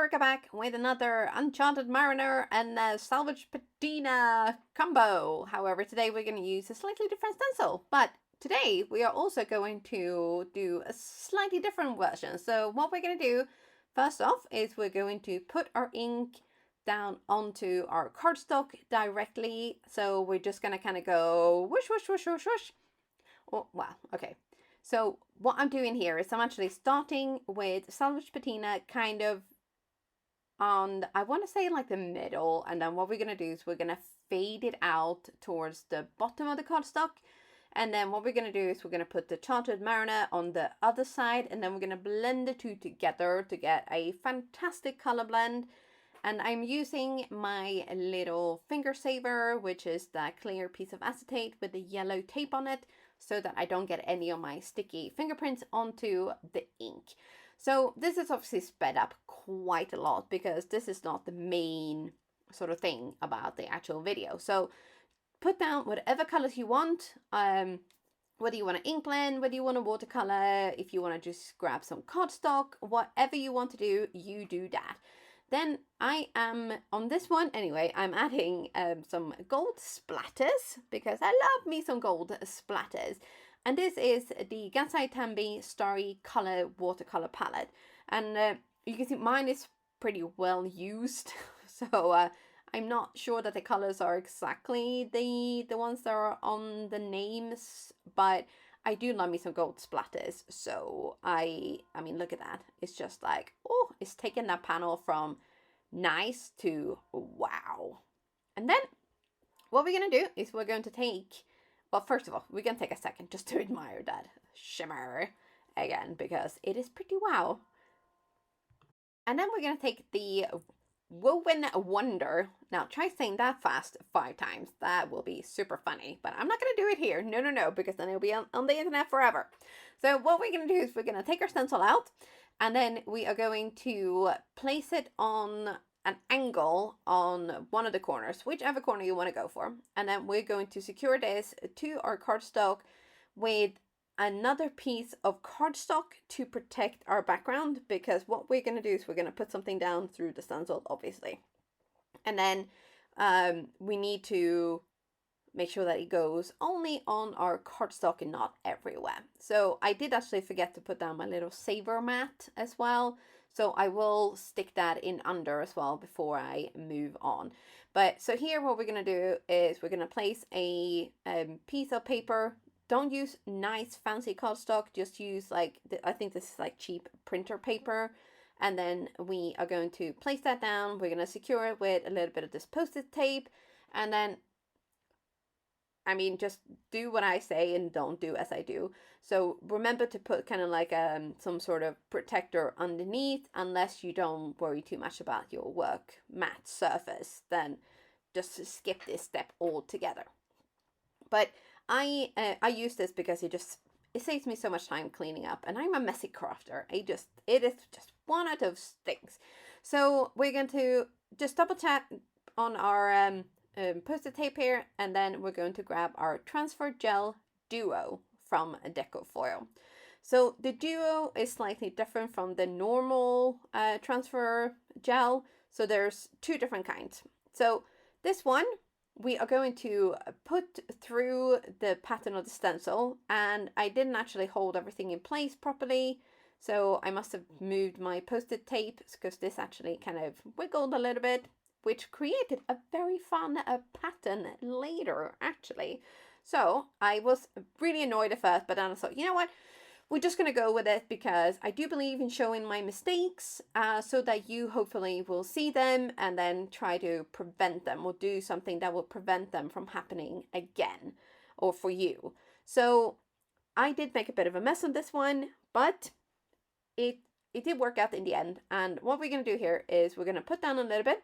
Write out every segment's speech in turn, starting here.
Meraki back with another Uncharted Mariner and Salvage Patina combo. However, today we're going to use a slightly different stencil, but today we are also going to do a slightly different version. So what we're going to do first off is we're going to put our ink down onto our cardstock directly. So we're just going to kind of go whoosh, whoosh, whoosh, whoosh, whoosh. Oh, wow, okay. So what I'm doing here is I'm actually starting with Salvage Patina kind of on, I want to say like the middle, and then what we're going to do is we're going to fade it out towards the bottom of the cardstock. And then what we're going to do is we're going to put the Chartered Mariner on the other side, and then we're going to blend the two together to get a fantastic color blend. And I'm using my little finger saver, which is that clear piece of acetate with the yellow tape on it, so that I don't get any of my sticky fingerprints onto the ink. So this is obviously sped up quite a lot because this is not the main sort of thing about the actual video. So put down whatever colors you want, whether you want to ink blend, whether you want a watercolor, if you want to just grab some cardstock, whatever you want to do, you do that. Then I am, on this one anyway, I'm adding some gold splatters because I love me some gold splatters. And this is the Gansai Tambi Starry Color Watercolor Palette. And you can see mine is pretty well used. So I'm not sure that the colors are exactly the ones that are on the names, but I do love me some gold splatters. So I mean, look at that. It's just like, oh, it's taking that panel from nice to wow. And then what we're going to do is we're going to take, well, first of all, we're going to take a second just to admire that shimmer again, because it is pretty wow. And then we're going to take the Woven Wonder. Now, try saying that fast 5 times. That will be super funny. But I'm not going to do it here. No, because then it'll be on the internet forever. So what we're going to do is we're going to take our stencil out. And then we are going to place it on an angle on one of the corners, whichever corner you want to go for. And then we're going to secure this to our cardstock with another piece of cardstock to protect our background, because what we're going to do is we're going to put something down through the stencil, obviously. And then we need to make sure that it goes only on our cardstock and not everywhere. So I did actually forget to put down my little saver mat as well. So I will stick that in under as well before I move on. But so here what we're going to do is we're going to place a piece of paper. Don't use nice fancy cardstock, just use like, I think this is like cheap printer paper. And then we are going to place that down. We're going to secure it with a little bit of this Post-it tape. And then, I mean, just do what I say and don't do as I do. So remember to put kind of like some sort of protector underneath, unless you don't worry too much about your work matte surface. Then just skip this step altogether. But I use this because it saves me so much time cleaning up, and I'm a messy crafter. It is just one of those things. So we're going to just double tap on our Post-it tape here, and then we're going to grab our Transfer Gel Duo from Deco Foil. So the Duo is slightly different from the normal transfer gel. So there's 2 different kinds. So this one we are going to put through the pattern of the stencil, and I didn't actually hold everything in place properly, so I must have moved my Post-it tape because this actually kind of wiggled a little bit, which created a very fun pattern later actually. So I was really annoyed at first, but then I thought, you know what? We're just going to go with it because I do believe in showing my mistakes so that you hopefully will see them and then try to prevent them or do something that will prevent them from happening again, or for you. So I did make a bit of a mess on this one, but it did work out in the end. And what we're going to do here is we're going to put down a little bit,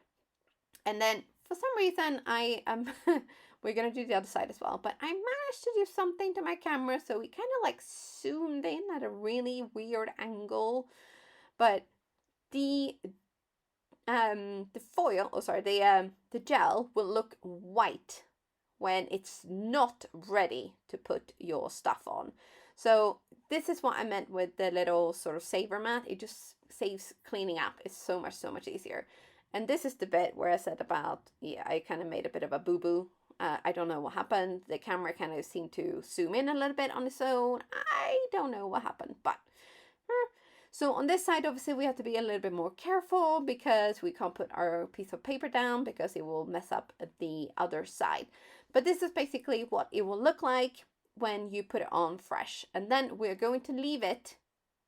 and then for some reason I am we're going to do the other side as well, but I managed to do something to my camera, so we kind of like zoomed in at a really weird angle. But the foil, the gel will look white when it's not ready to put your stuff on. So this is what I meant with the little sort of saver mat. It just saves cleaning up. It's so much easier. And this is the bit where I said about, yeah, I kind of made a bit of a boo-boo. I don't know what happened. The camera kind of seemed to zoom in a little bit on its own. I don't know what happened, but so on this side, obviously, we have to be a little bit more careful because we can't put our piece of paper down because it will mess up the other side. But this is basically what it will look like when you put it on fresh. And then we're going to leave it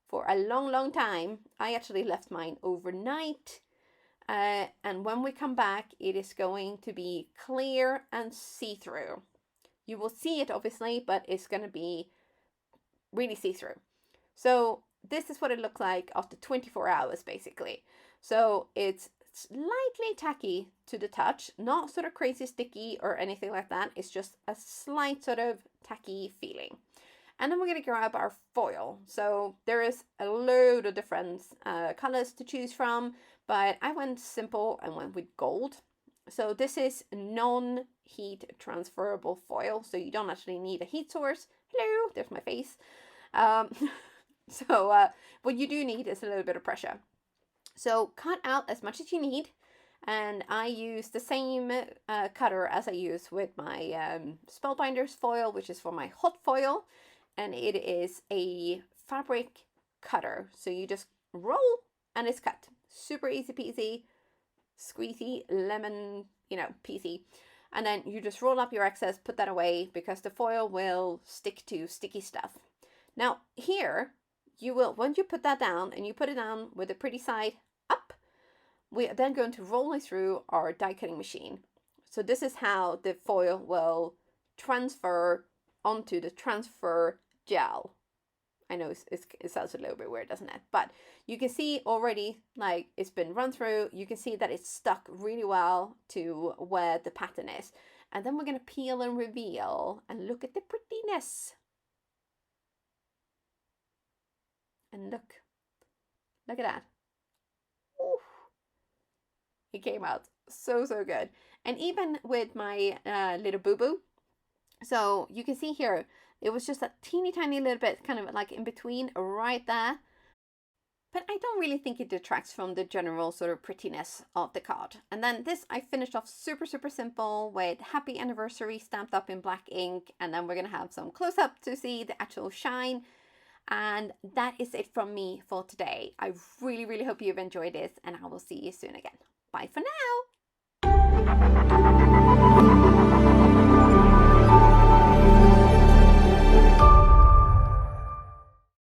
for a long time. I actually left mine overnight. And when we come back, it is going to be clear and see-through. You will see it, obviously, but it's going to be really see-through. So this is what it looks like after 24 hours, basically. So it's slightly tacky to the touch, not sort of crazy sticky or anything like that. It's just a slight sort of tacky feeling. And then we're going to grab our foil. So there is a load of different colors to choose from, but I went simple and went with gold. So this is non-heat transferable foil, so you don't actually need a heat source. Hello, there's my face. So what you do need is a little bit of pressure. So cut out as much as you need. And I use the same cutter as I use with my Spellbinders foil, which is for my hot foil. And it is a fabric cutter. So you just roll and it's cut. Super easy peasy, squeezy, lemon, peasy. And then you just roll up your excess, put that away because the foil will stick to sticky stuff. Now here, you will, once you put that down and you put it down with the pretty side up, we are then going to roll it through our die cutting machine. So this is how the foil will transfer onto the transfer gel. I know it sounds a little bit weird, doesn't it? But you can see already, like, it's been run through. You can see that it's stuck really well to where the pattern is. And then we're going to peel and reveal and look at the prettiness. And look at that. Ooh. It came out so good. And even with my little boo-boo, so you can see here, it was just a teeny tiny little bit kind of like in between right there. But I don't really think it detracts from the general sort of prettiness of the card. And then this I finished off super simple with happy anniversary stamped up in black ink. And then we're going to have some close up to see the actual shine. And that is it from me for today. I really hope you've enjoyed this, and I will see you soon again. Bye for now.